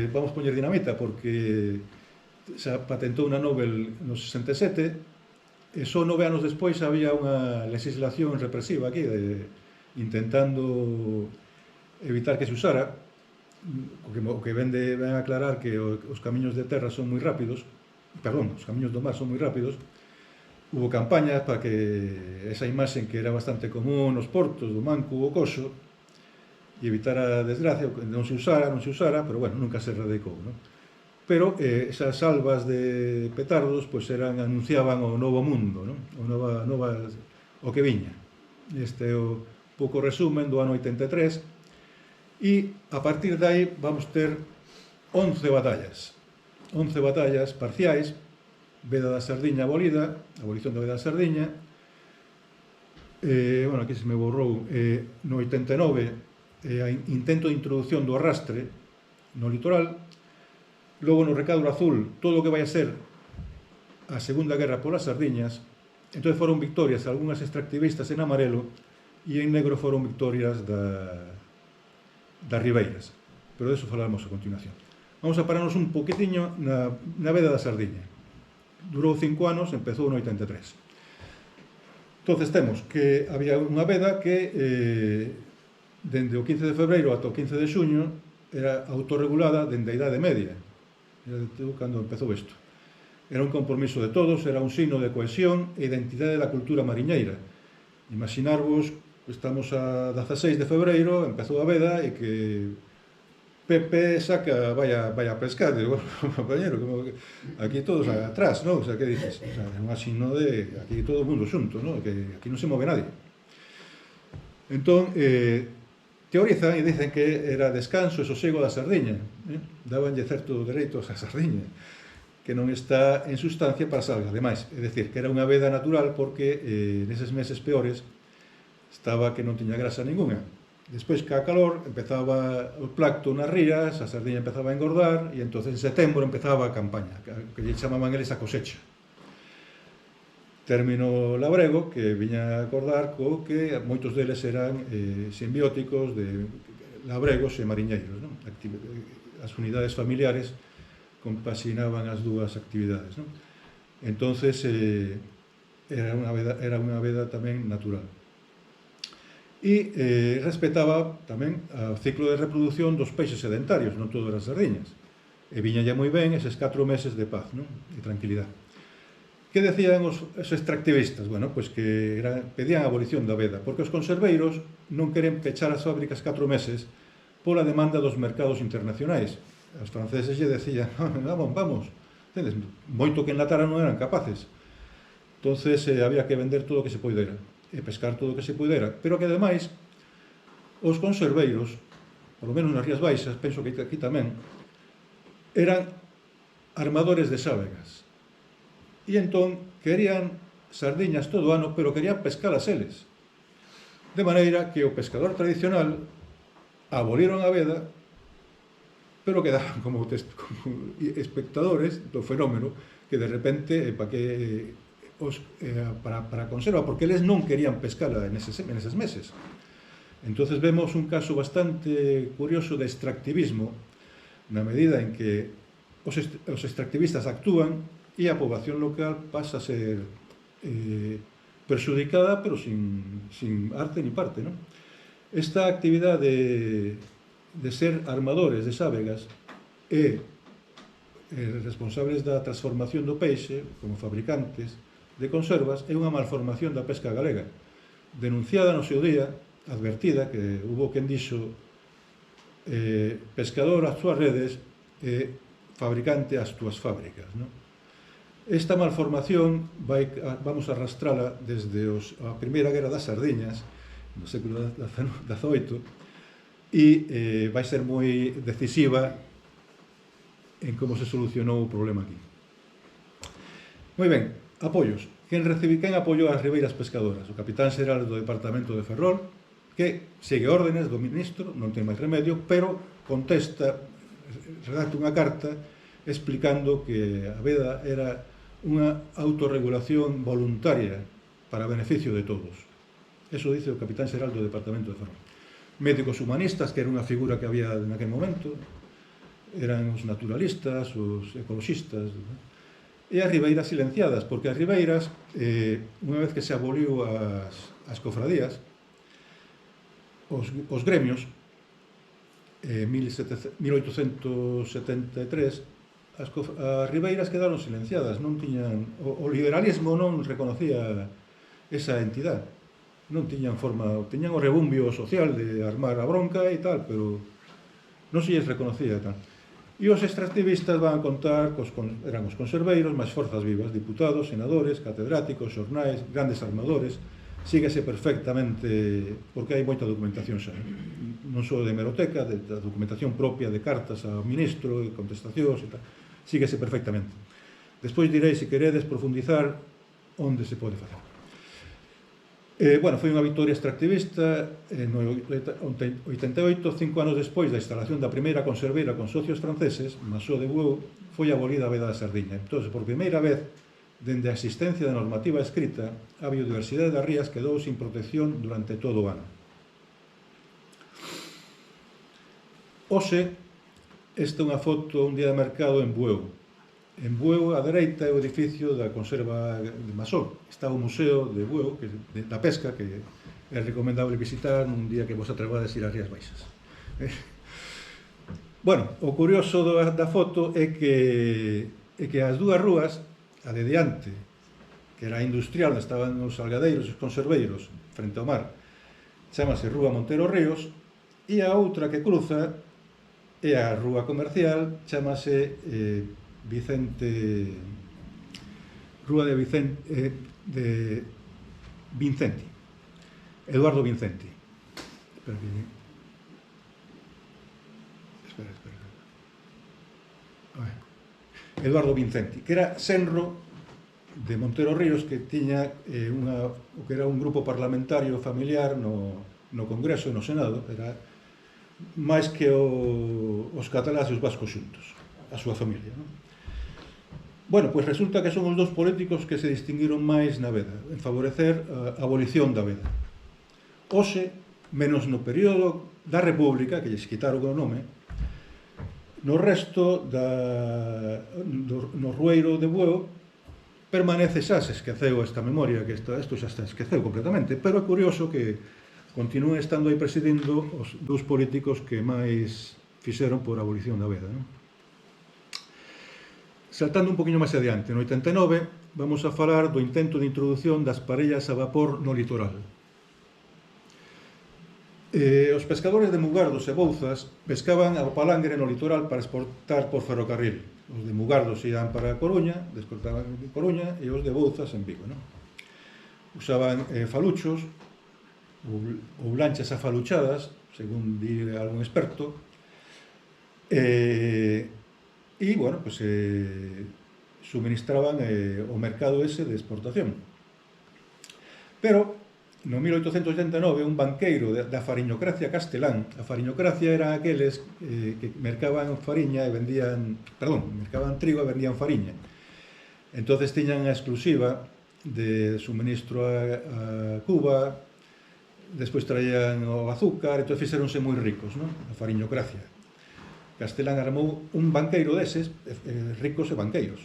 Vamos poñer dinamita porque xa patentou unha Nobel no 67 e só 9 anos despois había unha legislación represiva aquí intentando evitar que se usara, o que ven a aclarar que os camiños de terra son moi rápidos, perdón, os camiños do mar son moi rápidos. Hubo campañas para que esa imaxe que era bastante común nos portos do Manco ou o Coxo e evitar a desgracia, non se usara, pero bueno, nunca se erradicou, non? Pero esas salvas de petardos pois anunciaban o novo mundo, non? O que viña. Este é o pouco resumen do ano 83 e a partir de aí vamos ter 11 batallas parciais. Veda da Sardiña abolida, abolición da Veda da Sardiña. Bueno, aquí se me borrou no 89 intento de introducción do arrastre no litoral. Logo no Recadro Azul todo o que vai a ser a Segunda Guerra polas Sardiñas. Entón foron victorias algunhas extractivistas en amarelo e en negro foron victorias das ribeiras, pero de eso falaremos a continuación. Vamos a pararnos un poquitiño na Veda da Sardiña. Durou 5 anos, empezou no 83. Entonces temos que había unha veda que dende o 15 de febreiro ata o 15 de xuño era autorregulada dende a Idade Media, cando empezou isto. Era un compromiso de todos, era un signo de cohesión e identidade da cultura mariñeira. Imaginarvos, estamos a 16 de febreiro, empezou a veda e que Pepe saca, vaya a pescar, digo, compañero, aquí todos atrás, ¿no? O sea, ¿qué dices? O sea, é un signo de aquí todo o mundo xunto, ¿no? Que aquí non se move nadie. Entón, teorizan e dicen que era descanso e sosego da sardiña, dabanlle certo dereitos á sardiña, que non está en sustancia para salga, ademais, é dicir, que era unha veda natural porque neses meses peores estaba que non tiña grasa ninguna. Despois, que a calor, empezaba o plancton nas rías, a sardiña empezaba a engordar e entonces en setembro empezaba a campaña, que lle chamaban eles a cosecha. Término labrego que viña a acordar co que moitos deles eran simbióticos de labregos e mariñeiros, non? As unidades familiares compaxinaban as dúas actividades, non? Entonces era unha veda tamén natural. E respetaba tamén o ciclo de reproducción dos peixes sedentarios, non todas as sardiñas. E viña ya moi ben eses 4 meses de paz, non? De tranquilidade. Que decían os extractivistas? Bueno, pois que pedían a abolición da veda, porque os conserveiros non queren pechar as fábricas 4 meses pola demanda dos mercados internacionais. Os franceses lle decían, vamos, entendes? Moito que enlataran non eran capaces. Entonces había que vender todo o que se poidera e pescar todo o que se poidera, pero que ademais os conserveiros, polo menos nas Rías Baixas, penso que aquí tamén, eran armadores de sávegas. E entón querían sardiñas todo o ano, pero querían pescalas eles. De maneira que o pescador tradicional aboliron a veda, pero quedaban como espectadores do fenómeno que de repente para conserva, porque eles non querían pescala neses meses. Entonces vemos un caso bastante curioso de extractivismo, na medida en que os extractivistas actúan e a poboación local pasa a ser perxudicada, pero sin arte ni parte, ¿no? Esta actividade de ser armadores de sávegas e responsables da transformación do peixe como fabricantes de conservas é unha malformación da pesca galega, denunciada no seu día, advertida, que hubo quen dixo pescador ás túas redes e fabricante ás túas fábricas, ¿no? Esta malformación vamos a arrastrala desde a Primeira Guerra das Sardiñas no século XVIII e vai ser moi decisiva en como se solucionou o problema aquí. Moi ben, apoios. Quen apoiou as ribeiras pescadoras? O capitán xeral do Departamento de Ferrol, que segue órdenes do ministro, non ten máis remedio, pero contesta, redacta unha carta explicando que a veda era unha autorregulación voluntaria para beneficio de todos. Eso dice o capitán xeral do Departamento de Ferrol. Médicos humanistas, que era unha figura que había naquele momento, eran os naturalistas, os ecologistas, ¿no? E as ribeiras silenciadas, porque as ribeiras, unha vez que se aboliu as cofradías, os gremios, 1873, as ribeiras quedaron silenciadas, non tiñan, o liberalismo non reconocía esa entidade, non tiñan forma, tiñan o rebumbio social de armar a bronca e tal, pero non se lles reconocía e tal. E os extractivistas van a contar, eran os conserveiros, máis forzas vivas, diputados, senadores, catedráticos, xornais, grandes armadores, síguese perfectamente, porque hai moita documentación xa, non só de hemeroteca, da documentación propia de cartas ao ministro, e contestacións e tal, síguese perfectamente. Despois direi, se queredes profundizar, onde se pode facer. Foi unha victoria extractivista no 88, 5 anos despois da instalación da primeira conserveira con socios franceses, Masó de Bueu, foi abolida a veda da Sardiña. Entón, por primeira vez, dende a existencia da normativa escrita, a biodiversidade das rías quedou sin protección durante todo o ano. Hoxe, esta é unha foto un día de mercado en Bueu. En Bueu, á dereita, é o edificio da conserva de Masó. Está o Museo de Bueu, da pesca, que é recomendable visitar un día que vos atrevades ir ás Rías Baixas. Bueno, o curioso da foto é que as dúas rúas, a de diante, que era industrial, onde estaban os salgadeiros e os conserveiros, frente ao mar, chamase Rúa Montero Ríos, e a outra que cruza é a rúa comercial, chamase Rúa de Vincenti, Eduardo Vincenti. Eduardo Vincenti, que era senro de Montero Ríos, que tiña o que era un grupo parlamentario familiar no Congreso e no Senado, era máis que os catalás e os vascos xuntos, a súa familia, non? Bueno, pois resulta que son os dous políticos que se distinguiron máis na veda, en favorecer a abolición da veda. Hoxe, menos no período da República, que lles quitaron o nome, no resto no rueiro de Bueu permanece, xa se esqueceu esta memoria, que isto xa se esqueceu completamente, pero é curioso que continúen estando aí presidindo os dous políticos que máis fixeron por abolición da veda, non? Saltando un poquinho máis adiante, no 89 vamos a falar do intento de introdución das parellas a vapor no litoral. Os pescadores de Mugardos e Bouzas pescaban ao palangre no litoral para exportar por ferrocarril. Os de Mugardos iban para Coruña, descortaban en Coruña, e os de Bouzas en Vigo, non? Usaban faluchos ou lanchas afaluchadas, según di algún experto, e, bueno, pues suministraban o mercado ese de exportación. Pero, no 1889, un banqueiro da fariñocracia castelán, a fariñocracia eran aqueles que mercaban fariña e vendían, mercaban trigo e vendían fariña. Entonces tiñan a exclusiva de suministro a Cuba, despois traían o azúcar, entón fixeronse moi ricos, non? A fariñocracia. Castelán armou un banqueiro deses, ricos e banqueiros.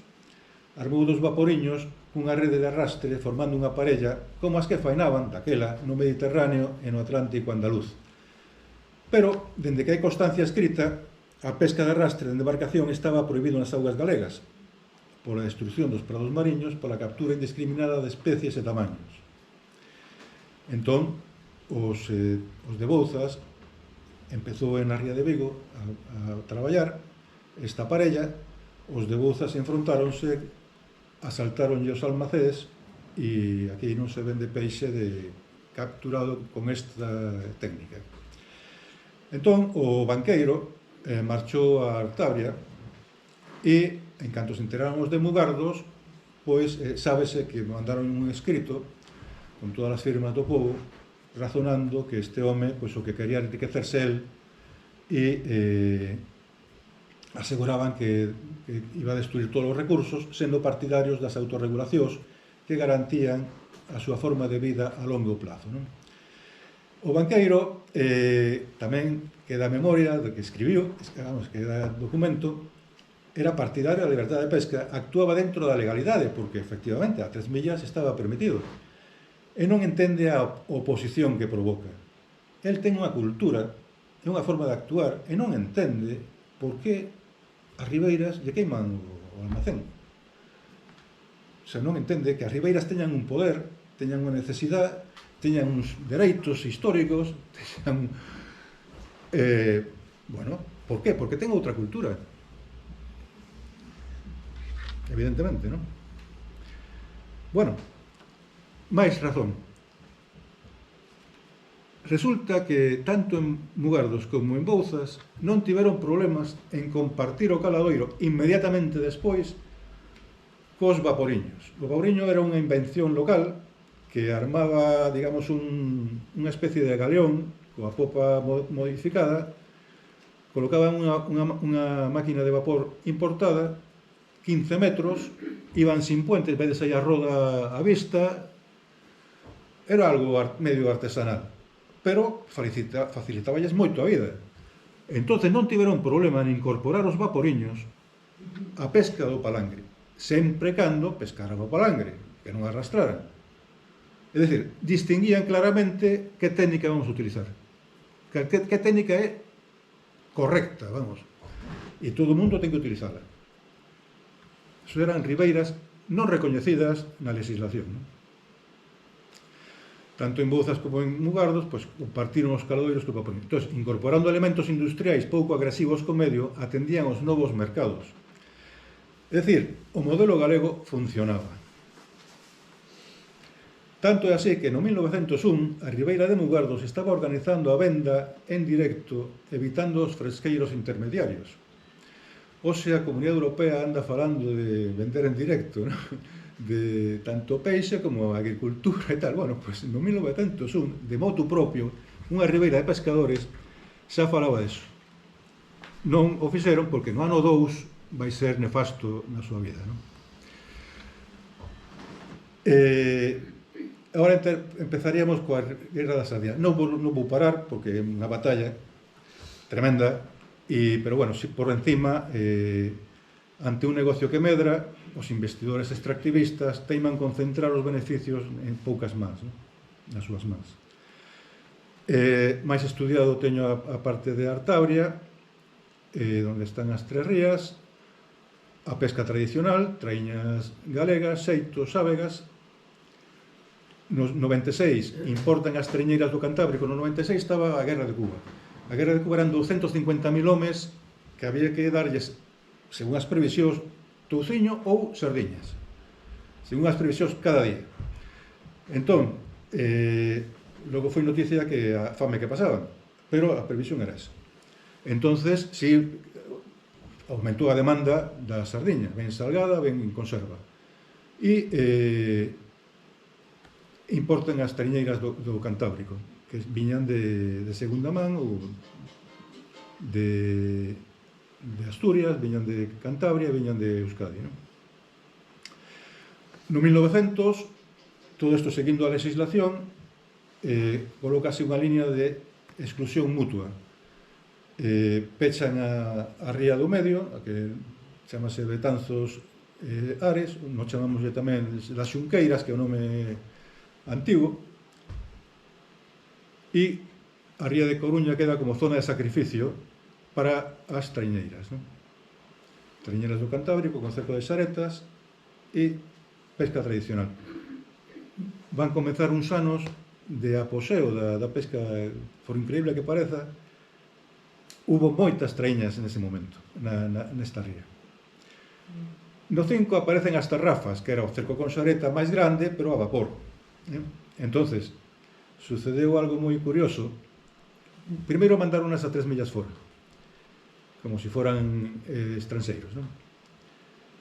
Armou dos vaporiños cunha rede de arrastre formando unha parella como as que fainaban daquela no Mediterráneo e no Atlántico andaluz. Pero, dende que hai constancia escrita, a pesca de arrastre de embarcación estaba prohibido nas augas galegas pola destrucción dos prados mariños, pola captura indiscriminada de especies e tamaños. Entón, os de Bouzas empezou en a ría de Vigo a traballar esta parella. Os de Bouzas enfrontáronse, asaltaronlle os almacés e aquí non se vende peixe capturado con esta técnica. Entón, o banqueiro marchou a Artabria e, en canto se enteraron os de Mugardos, pois sábese que mandaron un escrito con todas as firmas do povo razonando que este home pois, o que quería enriquecerse el e aseguraban que iba a destruir todos os recursos, sendo partidarios das autorregulacións que garantían a súa forma de vida a longo plazo, non? O banqueiro tamén queda a memoria do que escribiu, queda documento, era partidario da liberdade de pesca, actuaba dentro da legalidade, porque efectivamente a 3 millas estaba permitido, e non entende a oposición que provoca. El ten unha cultura e unha forma de actuar e non entende por que as ribeiras lle queiman o almacén. O sea, non entende que as ribeiras teñan un poder, teñan unha necesidade, teñan uns dereitos históricos, teñan... bueno, por qué? Porque ten outra cultura. Evidentemente, non? Bueno, máis razón. Resulta que tanto en Mugardos como en Bouzas non tiveron problemas en compartir o caladoiro inmediatamente despois cos vaporiños. O vaporiño era unha invención local que armaba, digamos, unha especie de galeón coa popa modificada, colocaban unha máquina de vapor importada, 15 metros, iban sin puente, en vez de sair a roda á vista, era algo medio artesanal, pero facilitaballes moito a vida. Entonces non tiveron problema en incorporar os vaporiños a pesca do palangre, sempre cando pescaran o palangre, que non arrastraran. É dicir, distinguían claramente que técnica vamos a utilizar, que técnica é correcta, vamos, e todo o mundo ten que utilizarla. Eso eran ribeiras non recoñecidas na legislación, non? Tanto en Bouzas como en Mugardos, pois, compartiron os caladoiros co vaporiño. Entón, incorporando elementos industriais pouco agresivos co medio, atendían os novos mercados. É dicir, o modelo galego funcionaba. Tanto é así que no 1901 a ribeira de Mugardos estaba organizando a venda en directo, evitando os fresqueiros intermediarios. Hoxe a Comunidade Europea anda falando de vender en directo, ¿no? De tanto peixe como agricultura e tal. Bueno, pois no 1901, de motu propio, unha ribeira de pescadores xa falaba disso. Non o fixeron porque no ano 2 vai ser nefasto na súa vida, non? Agora empezaríamos coa Guerra da Sardina. Non vou parar porque é unha batalla tremenda. Pero bueno, por encima, ante un negocio que medra, os investidores extractivistas teiman concentrar os beneficios en poucas mans, nas súas mans. Máis estudiado teño a parte de Artabria, onde están as Tres Rías, a pesca tradicional, traíñas galegas, xeitos, sávegas. No 96 importan as treñeiras do Cantábrico, no 96 estaba a Guerra de Cuba. A Guerra de Cuba eran 250.000 homes que había que darlles, según as previsións, touciño ou sardiñas. Según as previsións, cada día. Entón, logo foi noticia que a fame que pasaban, pero a previsión era esa. Entonces, si aumentou a demanda da sardiña, ben salgada, ben en conserva. E importan as treñeiras do Cantábrico, que viñan de segunda man ou de Asturias, viñan de Cantabria, viñan de Euskadi, non? No 1900, todo isto seguindo a legislación, colócase unha liña de exclusión mutua. Pechan a ría do medio, a que chamase Betanzos Ares, nos chamámoslle tamén das Xunqueiras, que é o nome antigo, e a ría de Coruña queda como zona de sacrificio para as traiñeiras, non? Traiñeiras do Cantábrico, con cerco de xaretas e pesca tradicional. Van comezar uns anos de apogeo da pesca, por increíble que pareza, hubo moitas traiñas nese momento, nesta ría. No 5 aparecen as tarrafas, que era o cerco con xareta máis grande, pero a vapor. Entonces, sucedeu algo moi curioso. Primeiro mandaronas a 3 millas fora, como se foran estranxeiros, non?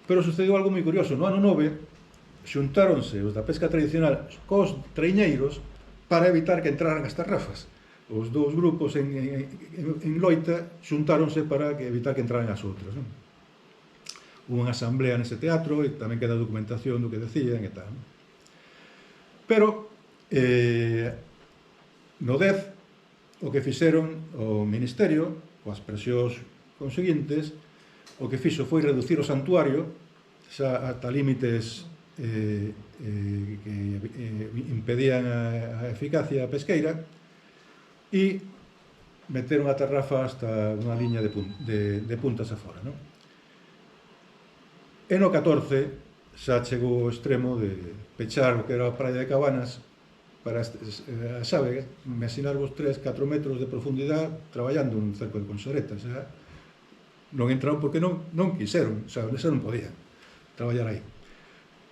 Pero sucedeu algo moi curioso. No ano 9 xuntáronse os da pesca tradicional cos traiñeiros para evitar que entraran as tarrafas. Os dous grupos en loita xuntáronse para evitar que entraran as outras, non? Hubo unha asamblea nese teatro e tamén queda documentación do que decían e tal, non? Pero no 10 o que fixeron o Ministerio, coas presións conseguintes, o que fixo foi reducir o santuario xa ata límites que impedían a eficacia pesqueira e meteron a tarrafa hasta unha liña de puntas afora, non? E no 14 xa chegou o extremo de pechar o que era a praia de Cabanas para a xave, imaginarvos 3-4 metros de profundidade traballando un cerco de conxaretas. Non entraron porque non quixeron, xa non podían traballar aí.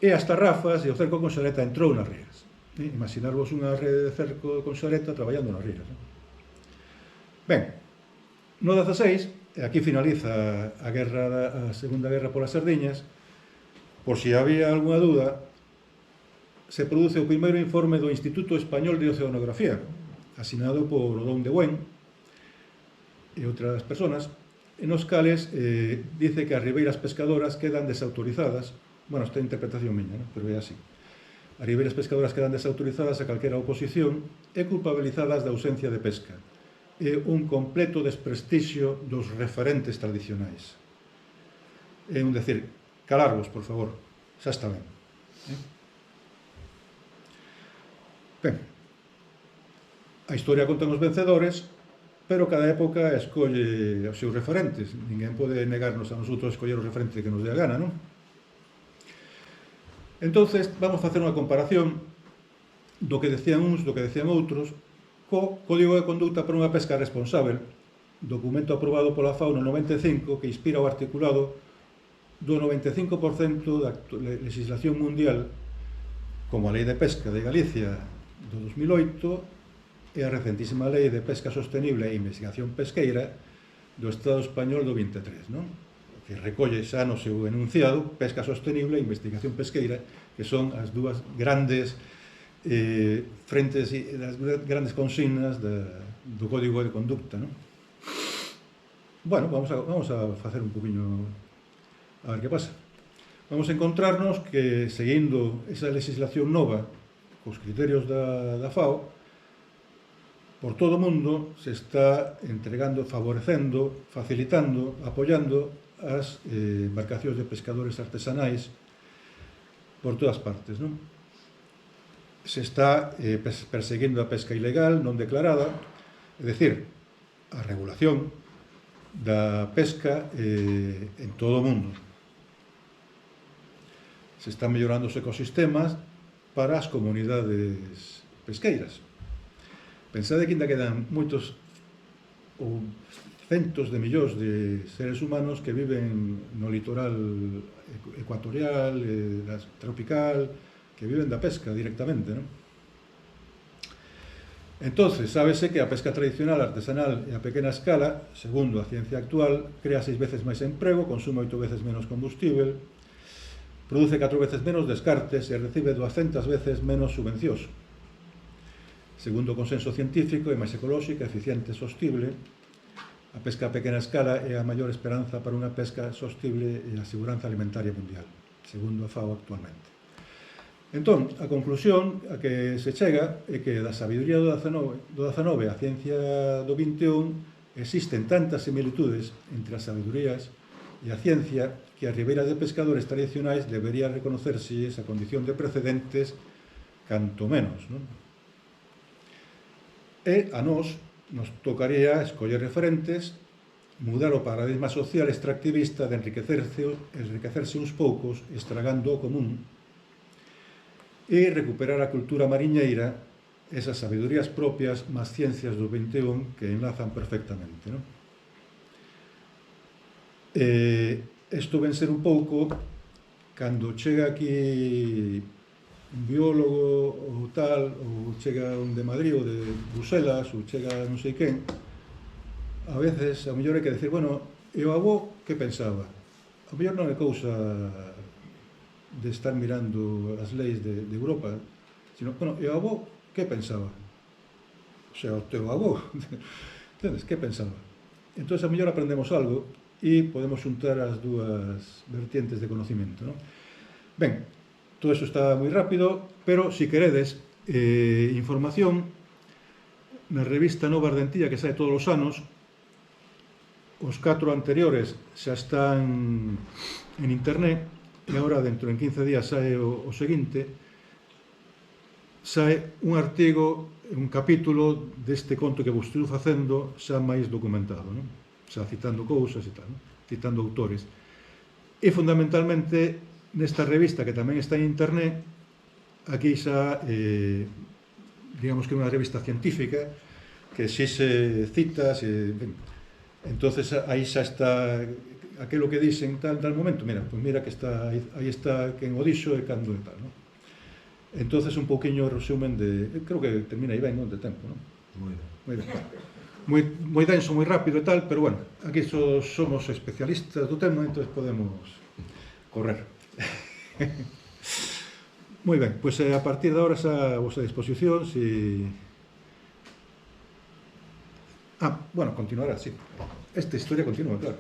E as tarrafas e o cerco con xareta entrou nas rías. Imaginarvos unha rede de cerco con xareta traballando nas rías. Ben, no 16, aquí finaliza a Segunda Guerra polas Sardiñas. Por si había algunha dúda, se produce o primeiro informe do Instituto Español de Oceanografía, asinado por Odón de Buen e outras persoas, en os cales dice que as ribeiras pescadoras quedan desautorizadas. Bueno, esta é a interpretación miña, ¿no? Pero é así. As ribeiras pescadoras quedan desautorizadas a calquera oposición e culpabilizadas da ausencia de pesca. É un completo desprestixio dos referentes tradicionais. É un decir, calarvos, por favor, xa está ben. Ben, a historia conta os vencedores, pero cada época escolle os seus referentes. Ninguén pode negarnos a nosotros escoller os referentes que nos dé a gana, non? Entonces, vamos a facer unha comparación do que decían uns, do que decían outros, co Código de Conducta para unha pesca responsable, documento aprobado pola FAO no 95, que inspira o articulado do 95% da legislación mundial, como a Lei de Pesca de Galicia do 2008 e a recentísima Lei de Pesca Sostenible e Investigación Pesqueira do Estado Español do 23, non? Que recolle xa no seu enunciado pesca sostenible e investigación pesqueira, que son as dúas grandes frentes e as grandes consignas do Código de Conducta, non? Bueno, vamos a facer un poquinho a ver que pasa. Vamos a encontrarnos que, seguindo esa legislación nova cos criterios da FAO, por todo o mundo se está entregando, favorecendo, facilitando, apoiando as embarcacións de pescadores artesanais por todas partes, non? Se está perseguindo a pesca ilegal, non declarada, é dicir, a regulación da pesca en todo o mundo. Se están mellorando os ecosistemas para as comunidades pesqueiras. Pensade que ainda quedan moitos ou centos de millóns de seres humanos que viven no litoral ecuatorial, tropical, que viven da pesca directamente, non? Entonces, sábese que a pesca tradicional, artesanal e a pequena escala, segundo a ciencia actual, crea 6 veces máis emprego, consume 8 veces menos combustible, produce 4 veces menos descartes e recibe 200 veces menos subvencións. Segundo o consenso científico, é máis ecolóxica, eficiente e sostible. A pesca a pequena escala é a maior esperanza para unha pesca sostible e a seguranza alimentaria mundial, segundo a FAO actualmente. Entón, a conclusión a que se chega é que da sabiduría do 19 a ciencia do 21 existen tantas similitudes entre as sabidurías e a ciencia que as ribeiras de pescadores tradicionais debería reconocerse esa condición de precedentes canto menos, non? E a nos tocaría escoller referentes, mudar o paradigma social extractivista de enriquecerse uns poucos estragando o común e recuperar a cultura mariñeira, esas sabidurías propias más ciencias do 21 que enlazan perfectamente, non? Isto ven ser un pouco cando chega aquí un biólogo ou tal, ou chega un de Madrid ou de Bruselas, ou chega non sei quen, a veces, a mellor hai que decir, bueno, e o avó que pensaba? A mellor non é cousa de estar mirando as leis de Europa, sino, bueno, e o avó que pensaba? O sea, o teu avó, entendes, que pensaba? Entón, a mellor aprendemos algo e podemos xuntar as dúas vertientes de conocimiento, non? Ben, todo eso está moi rápido, pero, si queredes, información na revista Nova Ardentía que sae todos os anos. Os 4 anteriores xa están en internet e agora, dentro en 15 días, sae o seguinte. Sae un artigo, un capítulo deste conto que vos estou facendo xa máis documentado, non? Xa citando cousas e tal, non? Citando autores. E, fundamentalmente, nesta revista, que tamén está en internet, aquí xa, digamos que é unha revista científica, que exixe citas, entonces aí xa está aquilo que dixen tal momento, mira, pois mira que está aí está quen o dixo e cando e tal, non? Entonces un pouquiño resumen de, creo que termina aí ben, non, de tempo, non? Moi ben. Moi denso, moi rápido e tal, pero bueno, aquí somos especialistas do tema, entonces podemos correr. Moi ben, pois a partir de agora xa a vosa disposición, si... bueno, continuará, sí. Esta historia continúa, claro.